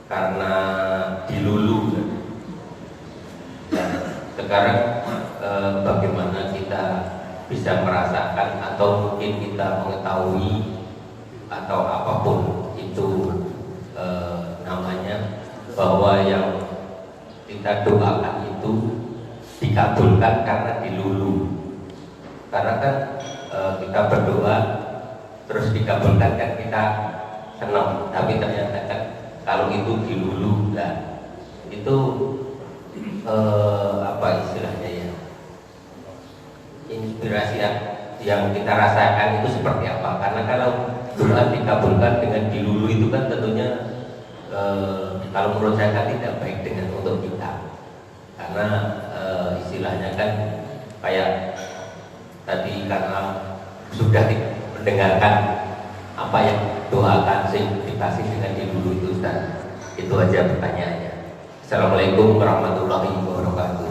karena dilulu. Dan sekarang bagaimana kita bisa merasakan atau mungkin kita mengetahui atau apapun itu namanya, bahwa yang kita doakan itu dikabulkan karena dilulu. Karena kan kita berdoa terus dikabulkan kan kita senang, tapi ternyata kan kalau itu dilulu, lah itu apa istilahnya ya, inspirasi yang kita rasakan itu seperti apa. Karena kalau doa dikabulkan dengan dilulu itu kan tentunya kalau menurut saya kan tidak baik dengan untuk kita. Karena istilahnya kan kayak tadi, karena sudah mendengarkan apa yang doakan sing dikasih dengan dilulu itu, Ustaz. Itu aja pertanyaannya. Assalamualaikum warahmatullahi wabarakatuh.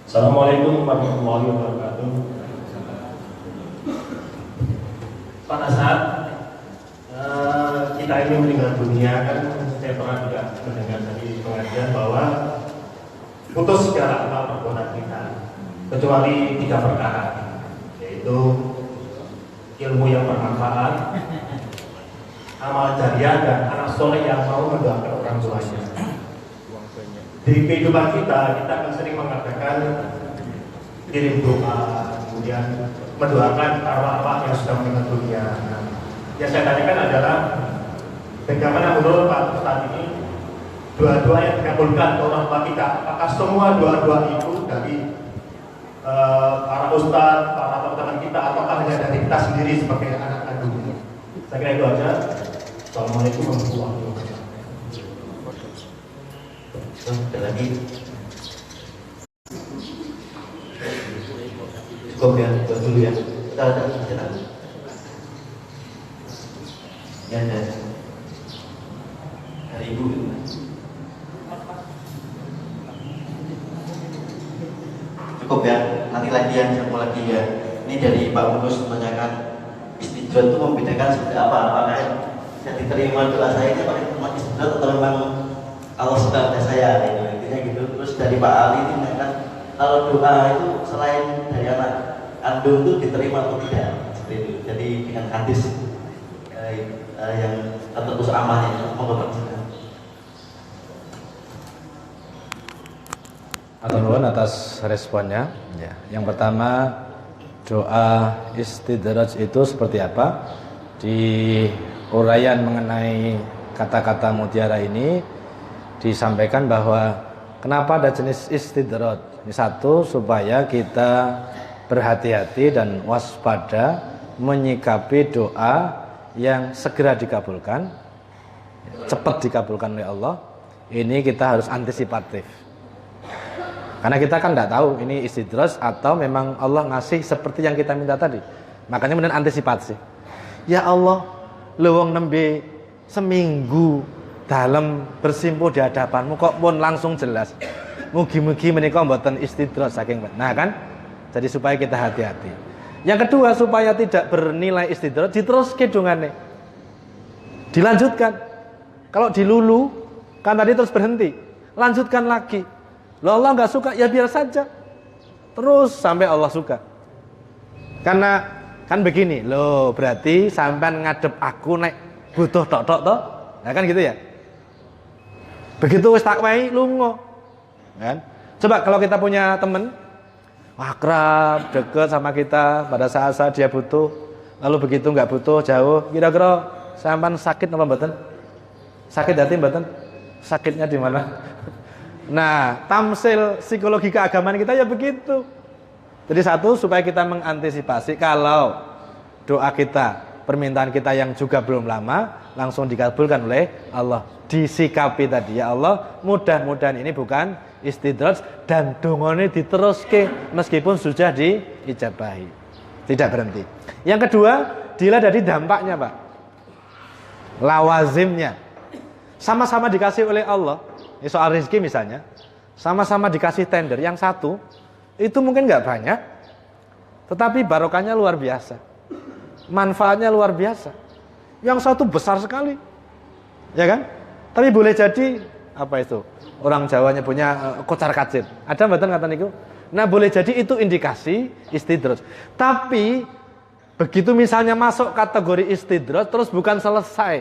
Assalamualaikum warahmatullahi wabarakatuh. Pada saat kita ini meninggal dunia, kan saya pernah juga mendengar dari pengajian bahwa putus segala amal perbuatan kita kecuali 3 perkara, yaitu ilmu yang bermanfaat, amal jariah, dan anak soleh yang mau mendoakan orang tuanya. Di kehidupan kita akan sering mengatakan kirim doa, kemudian mendoakan arwah-arwah yang sudah meninggal dunia. Yang saya tanyakan adalah bagaimana menurut Pak Ustadz ini doa-doa yang dikabulkan orang tua kita, apakah semua doa-doa itu dari para ustadz, para teman-teman kita, ataukah hanya dari kita sendiri sebagai anak kandung? Saya kira itu aja. Assalamualaikum warahmatullahi wabarakatuh. Ada lagi? Cukup ya, buat dulu ya. Kita ada jalan. Ya, ada. Dari Ibu. Cukup ya. Nanti lagi yang satu lagi ya. Ini dari Pak Munus menanyakan istijab itu membedakan seperti apa? Apakah yang diterima doa saya ini pakai tempat istijab atau memang Allah suka pada saya, gitu, intinya gitu. Terus dari Pak Ali ini menanyakan kalau doa itu selain dari anak kandung itu diterima atau tidak, seperti itu. Jadi dengan hadis yang tertulis amalnya, monggo Pak. Atur nuwun atas responnya. Ya, yang pertama, doa istidraj itu seperti apa? Di uraian mengenai kata-kata mutiara ini disampaikan bahwa kenapa ada jenis istidraj. Ini satu, supaya kita berhati-hati dan waspada menyikapi doa yang segera dikabulkan, cepat dikabulkan oleh Allah. Ini kita harus antisipatif. Karena kita kan tidak tahu ini istidraj atau memang Allah ngasih seperti yang kita minta tadi. Makanya kemudian antisipasi. Ya Allah, lewong nembe seminggu dalam bersimpuh di hadapanmu kok pun langsung jelas. Mugi-mugi menika mboten istidraj saking. Nah kan? Jadi supaya kita hati-hati. Yang kedua, supaya tidak bernilai istidraj, diteruske dongane. Dilanjutkan. Kalau dilulu kan tadi terus berhenti. Lanjutkan lagi. Loh Allah enggak suka, ya biar saja. Terus sampai Allah suka. Karena kan begini, loh berarti sampean ngadep aku nek butuh tok-tok toh. Nah kan gitu ya. Begitu wis tak wae lunga. Kan? Coba kalau kita punya teman akrab, deket sama kita, pada saat-saat dia butuh, lalu begitu nggak butuh, jauh, kira-kira sampean sakit apa mboten? Sakit hati mboten? Sakitnya di mana? Nah, tamsil psikologi keagamaan kita ya begitu. Jadi satu, supaya kita mengantisipasi kalau doa kita, permintaan kita yang juga belum lama langsung dikabulkan oleh Allah. Disikapi tadi, ya Allah, mudah-mudahan ini bukan istidraj dan dongane diteruske meskipun sudah diijabahi. Tidak berhenti. Yang kedua, dilihat dari dampaknya, Pak. lawazimnya. Sama-sama dikasih oleh Allah. Ini soal rezeki misalnya, sama-sama dikasih tender. Yang satu itu mungkin nggak banyak, tetapi barokahnya luar biasa, manfaatnya luar biasa. Yang satu besar sekali, ya kan? Tapi boleh jadi apa itu? Orang Jawanya punya kocar kacir. Ada mboten kata niku? Nah, boleh jadi itu indikasi istidraj. Tapi begitu misalnya masuk kategori istidraj terus bukan selesai,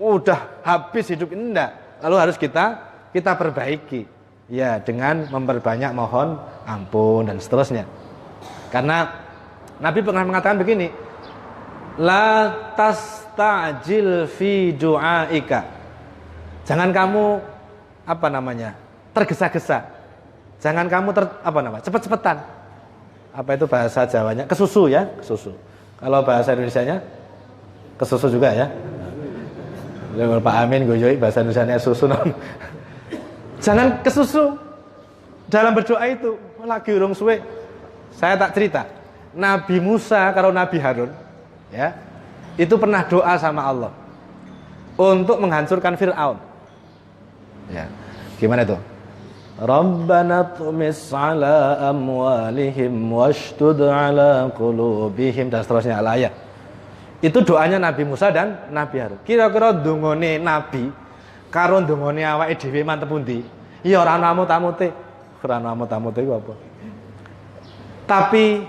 udah habis hidup ini enggak. Lalu harus kita perbaiki. Ya, dengan memperbanyak mohon ampun dan seterusnya. Karena Nabi pernah mengatakan begini, la tastajil fi du'aika. Jangan kamu tergesa-gesa. Jangan kamu cepet-cepetan. Apa itu bahasa Jawanya? Kesusu ya, kesusu. Kalau bahasa Indonesianya kesusu juga ya. Pak Amin goyoi bahasa Indonesianya susu. Jangan kesusu dalam berdoa itu. Lagi urung suwe. Saya tak cerita. Nabi Musa karo Nabi Harun ya, itu pernah doa sama Allah untuk menghancurkan Fir'aun. Ya. Gimana itu? Rabbana tumis ala amwalihim washdud ala qulubihim dan seterusnya al-ayat. Itu doanya Nabi Musa dan Nabi Harun. Kira-kira dungone Nabi karo dungone awake dhewe mantep pundi? Ya ora ana amut-amute. Ora ana amut-amute iku apa? Tapi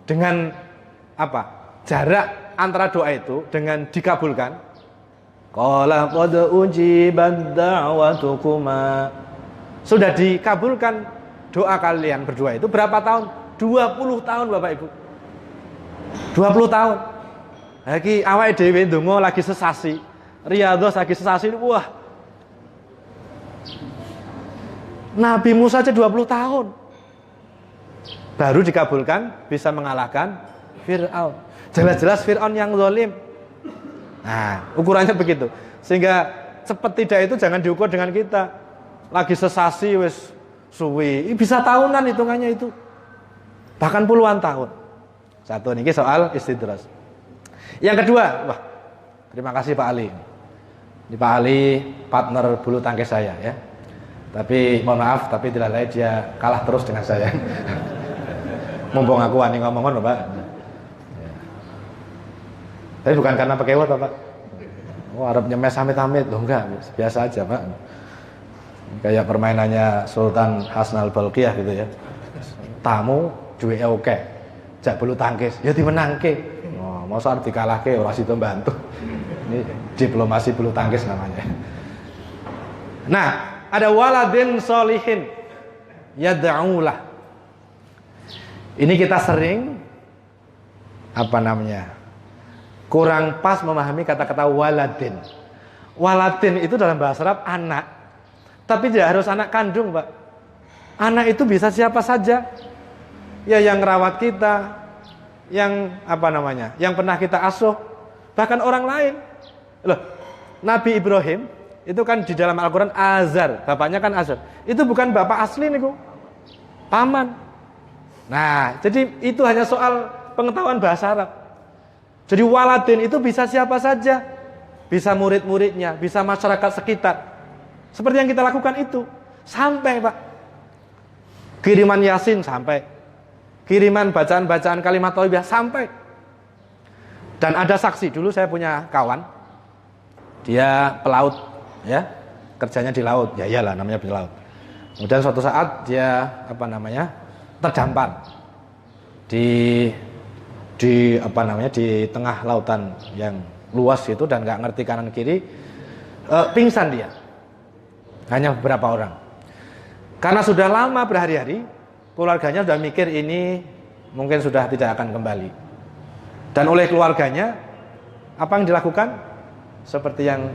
dengan jarak antara doa itu dengan dikabulkan. Qala qad ujibat da'watukuma. Sudah dikabulkan doa kalian berdua itu berapa tahun? 20 tahun Bapak Ibu. 20 tahun. Lagi awake dhewe ndonga lagi sesasi. Riyadhos lagi sesasi. Wah. Nabi Musa aja 20 tahun. Baru dikabulkan bisa mengalahkan Fir'aun. Jelas-jelas Fir'aun yang zalim. Nah, ukurannya begitu. Sehingga cepat tidak itu jangan diukur dengan kita. Lagi sesasi wis suwi. Bisa tahunan hitungannya itu. Bahkan puluhan tahun. Satu ini soal istidraj. Yang kedua, wah, terima kasih Pak Ali. Ini Pak Ali partner bulu tangkis saya ya. Tapi mohon maaf, tapi tidak lain dia kalah terus dengan saya. Mumpung aku wani ngomong Pak. Tapi bukan karena pakai watt Pak. Oh, Arab nyemes amit-amit loh, enggak, biasa aja Pak. Kayak permainannya Sultan Hasan al-Balqiyah gitu ya. Tamu duwe oke. Jak bulu tangkis, ya dimenangke. Oh, masa arep dikalahke ora sida bantu. Ini diplomasi bulu tangkis namanya. Nah, ada waladin solihin yad'ulah. Ini kita sering kurang pas memahami kata-kata waladin. Waladin itu dalam bahasa Arab anak, tapi tidak harus anak kandung, Pak. Anak itu bisa siapa saja. Ya yang merawat kita, yang yang pernah kita asuh, bahkan orang lain. Loh, Nabi Ibrahim itu kan di dalam Al-Qur'an Azar, bapaknya kan Azar. Itu bukan bapak asli niku. Paman. Nah, jadi itu hanya soal pengetahuan bahasa Arab. Jadi waladin itu bisa siapa saja. Bisa murid-muridnya, bisa masyarakat sekitar. Seperti yang kita lakukan itu. Sampai, Pak. Kiriman Yasin sampai. Kiriman bacaan-bacaan kalimat thayyibah sampai. Dan ada saksi, dulu saya punya kawan. Dia pelaut, ya. Kerjanya di laut. Ya iyalah namanya pelaut. Kemudian suatu saat dia terdampar di tengah lautan yang luas itu dan nggak ngerti kanan kiri, pingsan dia. Hanya beberapa orang. Karena sudah lama berhari-hari, keluarganya sudah mikir ini mungkin sudah tidak akan kembali. Dan oleh keluarganya, apa yang dilakukan? Seperti yang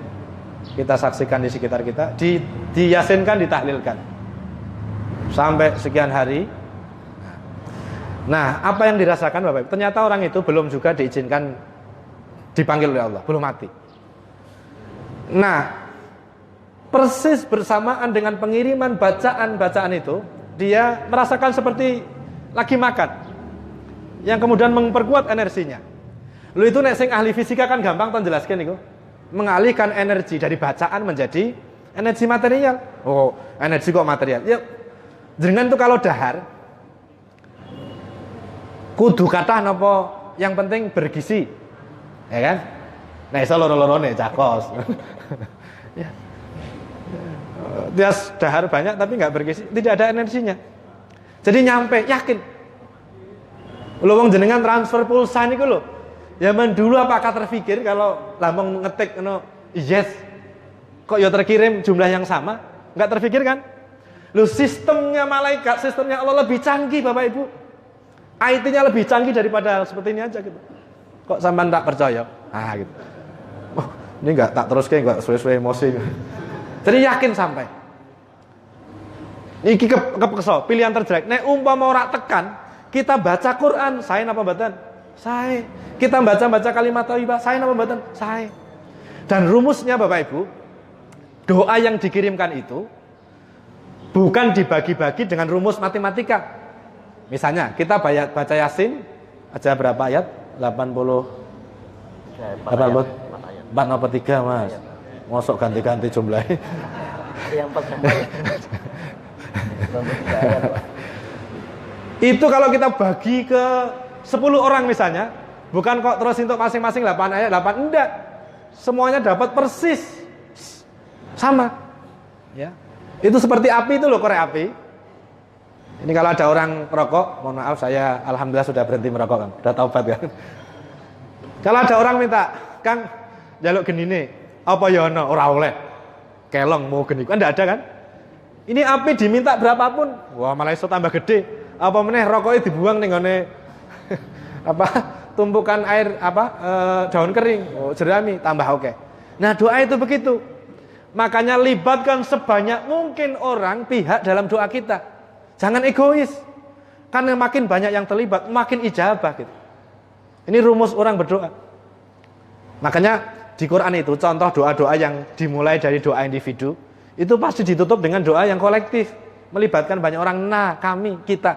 kita saksikan di sekitar kita, diyasinkan, ditahlilkan. Sampai sekian hari. Nah, apa yang dirasakan Bapak Ibu? Ternyata orang itu belum juga diizinkan dipanggil oleh Allah, belum mati. Nah, persis bersamaan dengan pengiriman bacaan-bacaan itu, dia merasakan seperti lagi makan, yang kemudian memperkuat energinya. Lu itu nek sing ahli fisika kan gampang ton jelaskan niku. mengalihkan energi dari bacaan menjadi energi material. Oh, energi kok material. Ya, jenengan tuh kalau dahar kudu kathah napa yang penting bergizi. Ya kan? Nah, iso loro-lorone cakos. Ya. Dia dahar banyak tapi nggak bergizi, tidak ada energinya. Jadi nyampe yakin. Lho wong jenengan transfer pulsa niku lho. Zaman dulu apakah terpikir kalau lambang ngetik yes kok ya terkirim jumlah yang sama? Enggak terpikir kan? Loh sistemnya malaikat, sistemnya Allah lebih canggih Bapak Ibu. IT-nya lebih canggih daripada seperti ini aja gitu. Kok sampean tak percaya? Ah gitu. Oh, ini enggak tak teruskan enggak suwe-suwe emosi. Jadi yakin sampai. Iki kepeksa, pilihan terjelek. Nek umpama ora tekan, kita baca Quran, sae napa mboten? Sae. Kita baca kalimat thayyibah, sae napa mboten? Sae. Dan rumusnya Bapak Ibu, doa yang dikirimkan itu bukan dibagi-bagi dengan rumus matematika. Misalnya, kita baca Yasin aja berapa ayat? 80 4 apa 3, Mas? Mosok ganti-ganti jumlahnya. Yang 4 Itu kalau kita bagi ke 10 orang misalnya, bukan kok terus untuk masing-masing 8 ayat, 8 enggak. Semuanya dapat persis sama. Ya. Itu seperti api itu loh, korek api. Ini kalau ada orang merokok, mohon maaf saya alhamdulillah sudah berhenti merokok kan, sudah taubat kan. Kalau ada orang minta, Kang, jaluk genine, apa ya ono ora oleh. Kelong mau geni, kan enggak ada kan? Ini api diminta berapapun, wah malah iso tambah gede. Apa meneh rokoknya dibuang ning ngene apa tumpukan air daun kering, oh, jerami tambah oke. Nah, doa itu begitu. Makanya libatkan sebanyak mungkin orang pihak dalam doa kita. Jangan egois. Karena makin banyak yang terlibat, makin ijabah gitu. Ini rumus orang berdoa. Makanya di Quran itu contoh doa-doa yang dimulai dari doa individu, itu pasti ditutup dengan doa yang kolektif, melibatkan banyak orang. Nah, kami, kita.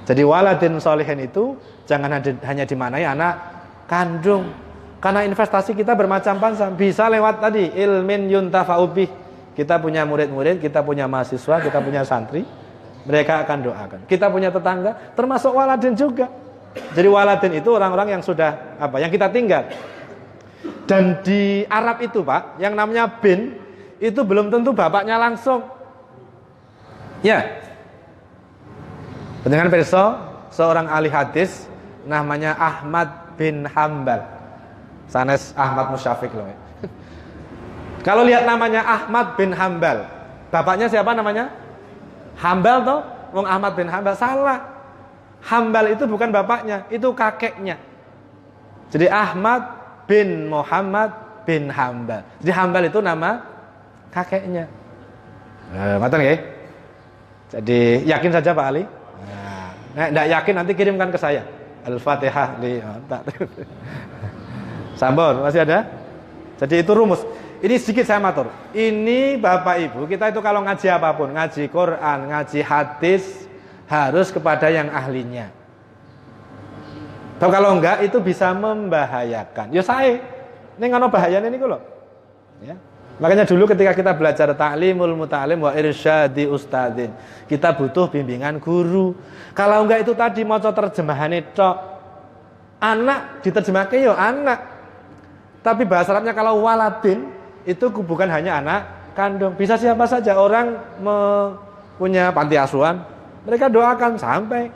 Jadi waladin solihin itu jangan hanya dimaknai anak kandung. Karena investasi kita bermacam-macam. Bisa lewat tadi ilmin yuntafa'u bih. Kita punya murid-murid, kita punya mahasiswa, kita punya santri. Mereka akan doakan. Kita punya tetangga, termasuk waladin juga. Jadi waladin itu orang-orang yang sudah yang kita tinggal. Dan di Arab itu Pak, yang namanya bin itu belum tentu bapaknya langsung. Ya. Dengan perso seorang ahli hadis namanya Ahmad bin Hambal. Sanes Ahmad Musyafik loh. Kalau lihat namanya Ahmad bin Hambal, bapaknya siapa namanya? Hambal toh? Wong Ahmad bin Hambal, salah. Hambal itu bukan bapaknya, itu kakeknya. Jadi Ahmad bin Muhammad bin Hambal. Jadi Hambal itu nama kakeknya. Ngoten nggih? Jadi yakin saja Pak Ali? Nah, enggak yakin nanti kirimkan ke saya. Al-Fatihah li Sampun, masih ada? Jadi itu rumus. Ini sedikit saya matur. Ini Bapak Ibu, kita itu kalau ngaji apapun, ngaji Quran, ngaji hadis, harus kepada yang ahlinya. Kalau enggak itu bisa membahayakan. Ya saya, ini ngono bahayane niku lho. Ya. Makanya dulu ketika kita belajar ta'limul muta'alim wa irsyadi ustadzin, kita butuh bimbingan guru. Kalau enggak itu tadi maca terjemahane tok. Anak diterjemahke yo anak. Tapi bahasa Arabnya kalau waladin itu bukan hanya anak kandung, bisa siapa saja. Orang punya panti asuhan, mereka doakan sampai.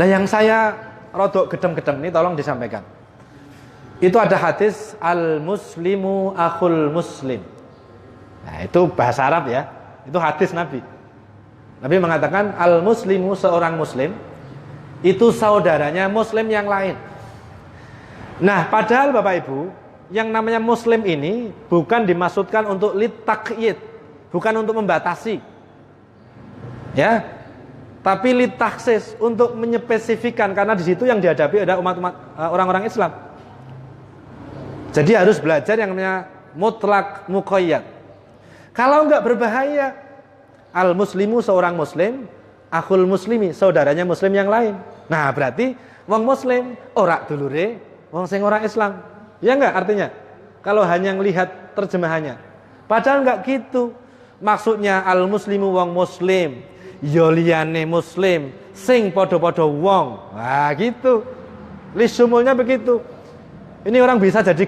Nah, yang saya rodok gedem-gedem ini tolong disampaikan. Itu ada hadis al-muslimu akhul muslim. Nah, itu bahasa Arab ya. Itu hadis Nabi. Nabi mengatakan al-muslimu seorang muslim itu saudaranya muslim yang lain. Nah, padahal Bapak Ibu, yang namanya muslim ini bukan dimaksudkan untuk litaqyid, bukan untuk membatasi. Ya. Tapi litaksis, untuk menyespesifikan, karena di situ yang dihadapi ada umat-umat orang-orang Islam. Jadi harus belajar yang namanya mutlak muqayyad. Kalau enggak berbahaya. Al-muslimu seorang muslim, akhul muslimi saudaranya muslim yang lain. Nah, berarti wong muslim ora dulure wong sing ora Islam. Ya enggak artinya? Kalau hanya melihat terjemahannya. Padahal enggak gitu. Maksudnya al muslimu wong muslim, ya liyane muslim, sing padha-padha wong. Nah, gitu. Lisumulnya begitu. Ini orang bisa jadi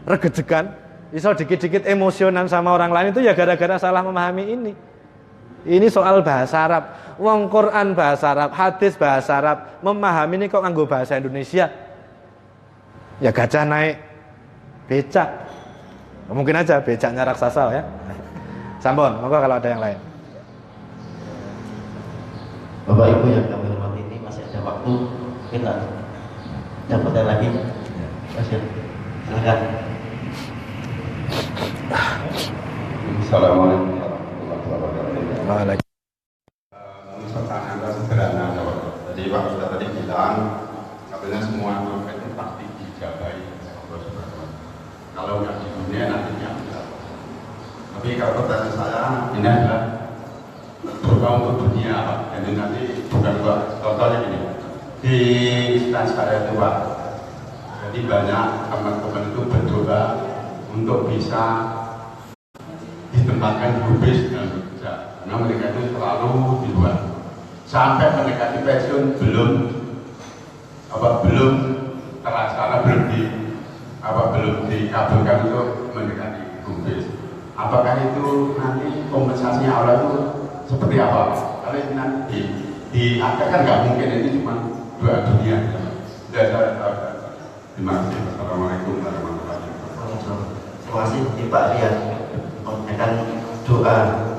regejekan, bisa dikit-dikit emosional sama orang lain itu ya gara-gara salah memahami ini. Ini soal bahasa Arab. Wong Quran bahasa Arab, hadis bahasa Arab, memahami ini kok nganggo bahasa Indonesia. Ya gajah naik becak. Mungkin aja becaknya raksasa ya. Sampun, monggo kalau ada yang lain. Bapak Ibu yang kami hormati, ini masih ada waktu, kita dapatkan lagi. Masih, silakan. Assalamualaikum warahmatullahi wabarakatuh. Pertanyaan sederhana, jadi Pak Ustaz tadi bilang katanya semua doa itu pasti dijabai Allah Subhanahu wa Ta'ala. Kalau nggak di dunia nantinya bisa. Tapi kalau pertanyaan saya ini adalah doa untuk dunia Pak. Jadi nanti bukan doa. Contohnya gini, di instansi saya itu Pak. Jadi banyak teman-teman itu berdoa untuk bisa ditempatkan hubis dan bekerja. Karena mereka itu selalu di luar. Sampai mendekati pensiun belum terlaksana, belum dikabulkan untuk mendekati hubis. Apakah itu nanti kompensasinya Allah itu seperti apa? Kalau nanti diadakan nggak mungkin, ini cuma doa dunia. Terima kasih. Assalamualaikum warahmatullahi wabarakatuh. Terima kasih Pak Rian menyampaikan doa.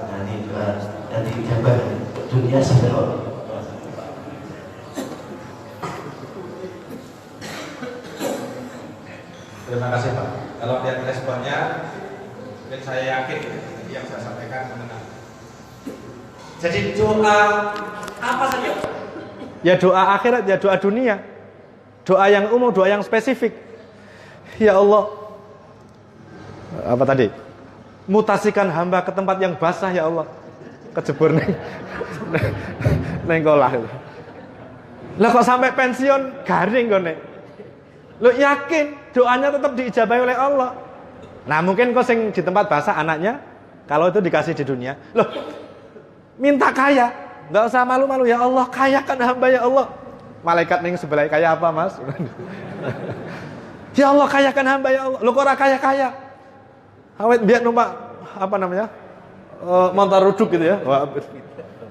Nah, ini doa dan dijabah dunia sebenarnya. Terima kasih Pak. Kalau lihat responnya, mungkin saya yakin yang saya sampaikan mengenai. Jadi doa apa saja? Ya doa akhirat, ya doa dunia. Doa yang umum, doa yang spesifik. Ya Allah, apa tadi? Mutasikan hamba ke tempat yang basah ya Allah. Kejebur neng kolah. Lah kok sampai pensiun garing kone. Lo yakin doanya tetap diijabahi oleh Allah. Nah mungkin kau sing di tempat basah anaknya, kalau itu dikasih di dunia, loh minta kaya, nggak usah malu-malu ya Allah, kayakan hamba ya Allah. Malaikat ning sebelah kaya apa mas? Ya Allah kayakan hamba ya Allah. Lo kok ora kaya-kaya? Awet biar numpak apa namanya? Montar ruduk gitu ya. Wah,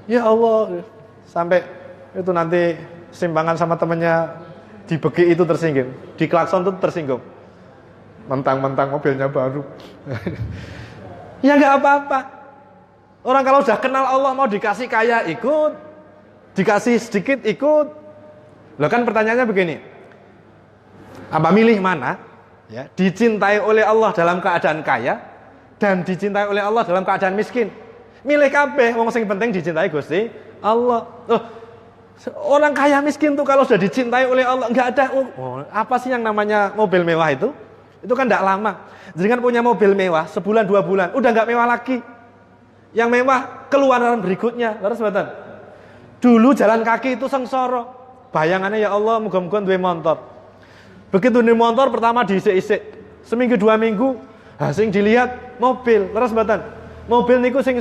ya Allah, sampai itu nanti simpangan sama temennya dibeki itu tersinggung, di klakson itu tersinggung. Mentang-mentang mobilnya baru. Ya nggak apa-apa. Orang kalau sudah kenal Allah mau dikasih kaya ikut, dikasih sedikit ikut. Loh kan pertanyaannya begini. Apa milih mana? Ya, dicintai oleh Allah dalam keadaan kaya dan dicintai oleh Allah dalam keadaan miskin. Milih kabeh, wong sing penting dicintai Gusti Allah. Loh, orang kaya miskin tuh kalau sudah dicintai oleh Allah enggak ada apa sih yang namanya mobil mewah itu? Itu kan enggak lama. Jadi kan punya mobil mewah sebulan 2 bulan udah enggak mewah lagi. Yang mewah keluaran berikutnya. Terus betul. Dulu jalan kaki itu sengsara. Bayangannya ya Allah muga-muga duwe motor. Begitu duwe motor pertama diisik-isik. Seminggu 2 minggu sing dilihat mobil. Terus betul. Mobil niku sing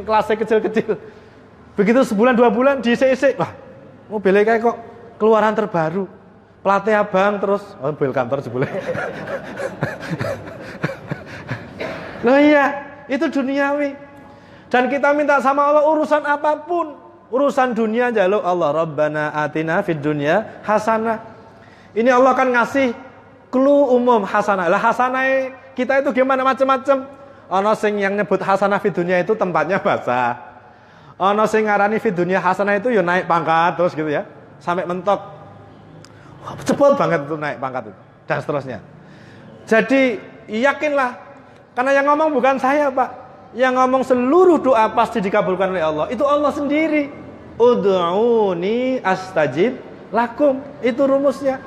kelasnya kecil-kecil. Begitu sebulan 2 bulan diisik-isik. Wah, mobilnya kayak kok keluaran terbaru. Platnya abang terus mobil kantor sebulan. Loh iya, itu duniawi. Dan kita minta sama Allah urusan apapun, urusan dunia jaluk Allah Rabbana atina fid dunya hasanah. Ini Allah kan ngasih clue umum hasanah. Lah hasanah kita itu gimana macam-macam. Ono sing yang nyebut hasanah fid dunya itu tempatnya basah. Ono sing ngarani fid dunya hasanah itu ya naik pangkat terus gitu ya. Sampai mentok. Wah, cepet banget itu naik pangkat itu dan seterusnya. Jadi yakinlah karena yang ngomong bukan saya, Pak. Yang ngomong seluruh doa pasti dikabulkan oleh Allah. Itu Allah sendiri. Ud'uni astajib lakum. Itu rumusnya.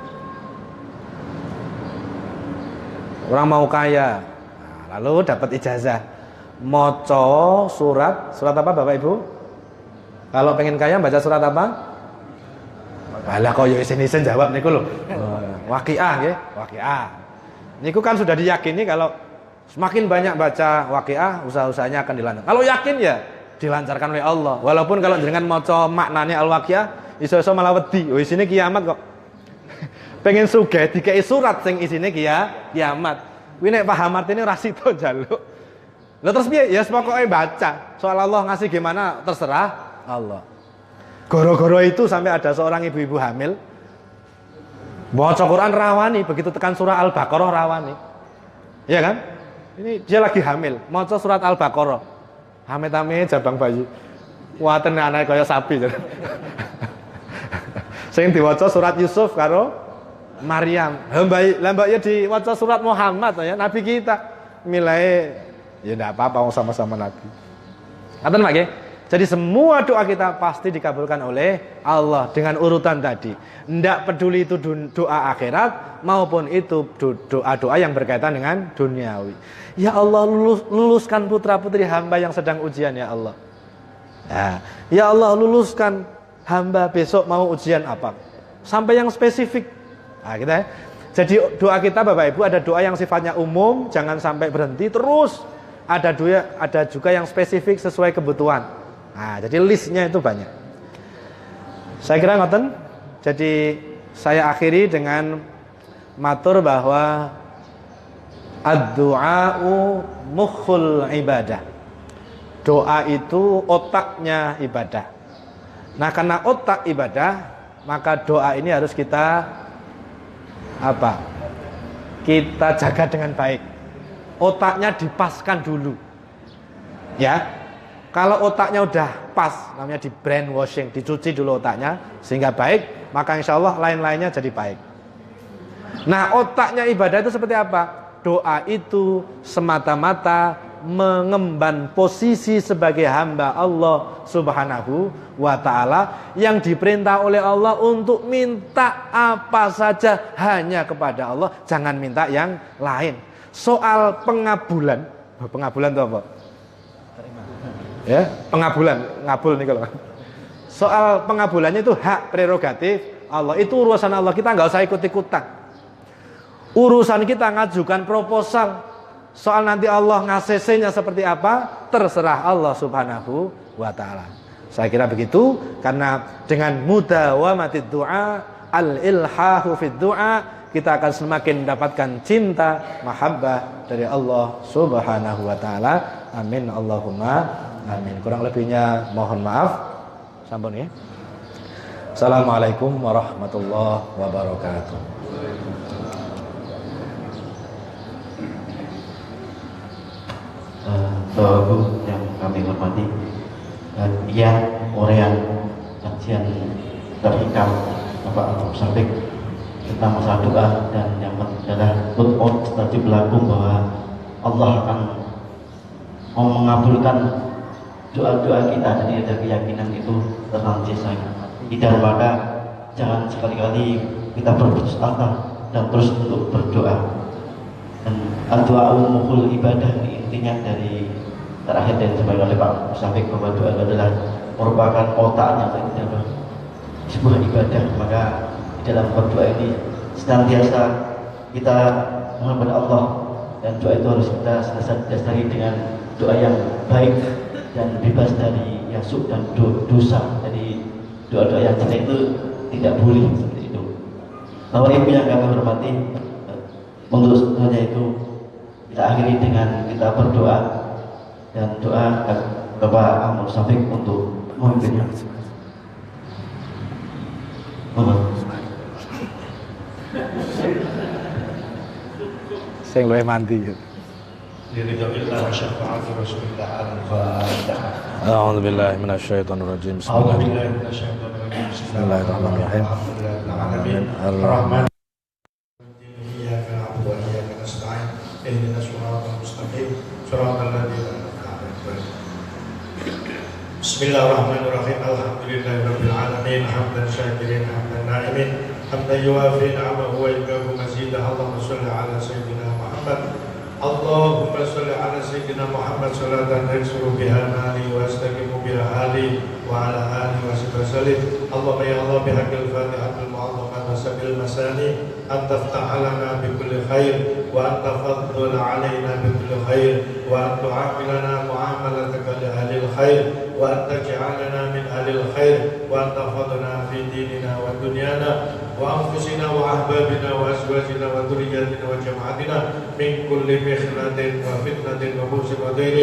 Orang mau kaya, lalu dapat ijazah. Moco surat apa Bapak Ibu? Kalau pengen kaya baca surat apa? Alah kok yo isin-isin jawab niku lho. Waqiah nggih, waqiah. Niku kan sudah diyakini kalau semakin banyak baca waqiah, usaha-usahanya akan dilancarkan. Kalau yakin ya dilancarkan oleh Allah. Walaupun kalau jenengan maca maknane al-waqiah, iso-iso malah wedi. Oh isine kiamat kok. Pengen sugih dikei surat sing isine kiamat. Kuwi nek paham artine ora sida njaluk. Lah terus piye? Ya pokoke baca. Soal Allah ngasih gimana terserah Allah. Goro-goro itu sampai ada seorang ibu-ibu hamil baca Quran rawani, begitu tekan surah Al-Baqarah rawani. Iya kan? Ini dia lagi hamil, maca surat Al-Baqarah. Amit-amit jabang bayi. Waten anake kaya sapi. Sing diwaca surat Yusuf karo Maryam. Lah mbak ya diwaca surat Muhammad ya, nabi kita. Milai ya enggak apa-apa sama-sama nabi. Ngaten Pak nggih? Jadi semua doa kita pasti dikabulkan oleh Allah dengan urutan tadi. Tidak peduli itu doa akhirat maupun itu doa-doa yang berkaitan dengan duniawi. Ya Allah luluskan putra-putri hamba yang sedang ujian ya Allah. Ya Allah luluskan hamba besok mau ujian apa. Sampai yang spesifik. Nah, kita ya. Jadi doa kita Bapak Ibu ada doa yang sifatnya umum, jangan sampai berhenti terus. Ada juga yang spesifik sesuai kebutuhan. Nah, jadi listnya itu banyak. Saya kira ngoten. Jadi saya akhiri dengan matur bahwa ad-du'a'u mukhul ibadah. Doa itu otaknya ibadah. Nah, karena otak ibadah, maka doa ini harus kita kita jaga dengan baik. Otaknya dipaskan dulu. Ya. Kalau otaknya udah pas, namanya di brainwashing, dicuci dulu otaknya sehingga baik, maka insya Allah lain-lainnya jadi baik. Nah, otaknya ibadah itu seperti apa? Doa itu semata-mata mengemban posisi sebagai hamba Allah Subhanahu wa ta'ala yang diperintah oleh Allah untuk minta apa saja hanya kepada Allah, jangan minta yang lain. Soal pengabulan itu apa? Ya, ngabul nih kalau. Soal pengabulannya itu hak prerogatif Allah, itu urusan Allah, kita nggak usah ikut-ikutan. Urusan kita ngajukan proposal. Soal nanti Allah ngasih-nya seperti apa, terserah Allah Subhanahu wa ta'ala. Saya kira begitu, karena dengan mudawamatid du'a, al-ilhahu fid du'a, kita akan semakin mendapatkan cinta, mahabbah dari Allah Subhanahu wa ta'ala. Amin Allahumma amin. Kurang lebihnya mohon maaf. Sampun ya. Assalamualaikum warahmatullahi wabarakatuh. Bapak yang kami hormati, ia Orean kajian terhikam Bapak Musafik tentang masalah doa, dan yang adalah put tadi berlaku bahwa Allah akan mau mengabulkan doa-doa kita. Jadi ada keyakinan itu tentang jasa kita, maka jangan sekali-kali kita berputus asa dan terus untuk berdoa. Dan doa mukhul ibadah, intinya dari terakhir dan disampaikan oleh Pak Musafik bahwa doa adalah merupakan otaknya dari sebuah ibadah. Maka di dalam berdoa ini senantiasa kita mohon kepada Allah, dan doa itu harus kita dasari dengan doa yang baik dan bebas dari yasuk dan dosa. Jadi doa-doa yang jelek itu tidak boleh seperti itu. Bapak Ibu yang kami hormati, untuk hanya itu kita akhiri dengan kita berdoa, dan doa Bapak Ahmad Syafiq untuk memimpinnya. Saya luwih mandi. A'udzu billahi minasyaitonir rajim. Bismillahirrahmanirrahim. Ar-Rahman. Bismillahirrahmanirrahim. Alhamdulillahirabbil alamin, hamdan syakirin, hamdan na'imin, hamdan yuwafi ni'amahu wa yukafi mazidah. Allahumma shalli ala sayyidina Muhammad. Allahumma shalli ala sayyidina Muhammad salatan yaksuru biha mali wa yastaqimu biha hali وعلى آله وصحبه وسلم. اللهم يا الله بحق الفاتحة المعظمة وسبيل المساني أن تفتح لنا بكل خير، وأن تفضل علينا بكل خير، وأن تعاملنا معاملتك لأهل الخير، وأن تجعلنا من أهل الخير، وأن تحفظنا في ديننا ودنيانا وأنفسنا وأحبابنا وأزواجنا وذرياتنا وجماعتنا من كل مخنة وفتنة وبؤس وضير،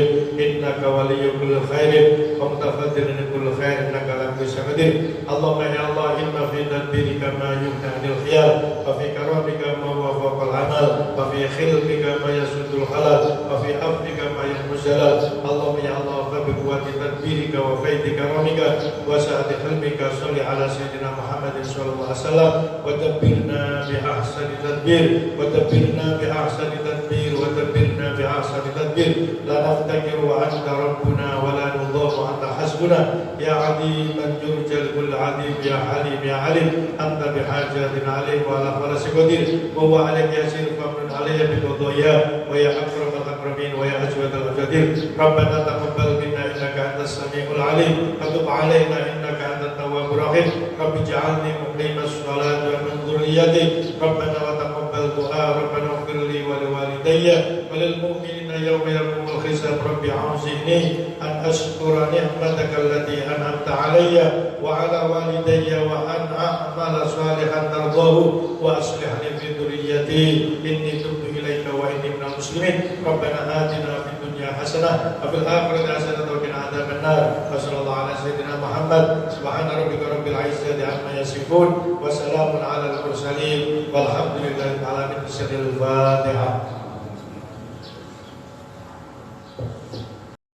إنك ولي كل خير ومتفضل كل خير، إنك على كل شيء قدير. اللهم يا الله إن في تدبيرك ما يمنع عن الخيال، وفي كرمك ما وفق العمل، وفي خلقك ما يسد الخلل، وفي عفوك ما يحمي الزلل. اللهم يا الله فبقوة تدبيرك وفيض كرمك وسعة حلمك صل على سيدنا محمد صلى الله عليه وسلم، ودبرنا بأحسن تدبير، ودبرنا بأحسن تدبير، ودبرنا بأحسن تدبير. لا نفتكر أنت ربنا ولا نضاف أنت حسبنا، يا عديم يرجى كل عديم، يا حليم يا عليم، أنت بحاجات عليم وعلى خلاص قدير. وهو عليك يسير فمن علي بقضايا، ويا أكرم الأكرمين ويا أجود الأجودين. ربنا تقبل منا إنك أنت السميع العليم، وتب علينا إنك أنت التواب الرحيم. رب اجعلني مقيم الصلاة ومن ذريتي، ربنا وتقبل دعاء، ربنا اغفر لي ولوالدي وللمؤمنين يوم يقوم الحساب. رب أوزعني أن أشكر نعمتك التي أنعمت علي وعلى والدي، وأن أعمل صالحا ترضاه، وأصلح لي في ذريتي إني تبت إليك وإني من المسلمين. ربنا آتنا في الدنيا حسنة وفي الآخرة حسنة وقنا عذاب النار. وصلى الله على سيدنا محمد. سبحان ربك رب العزة عما يصفون، وسلام على المرسلين، والحمد لله تعالى. من الفاتحة.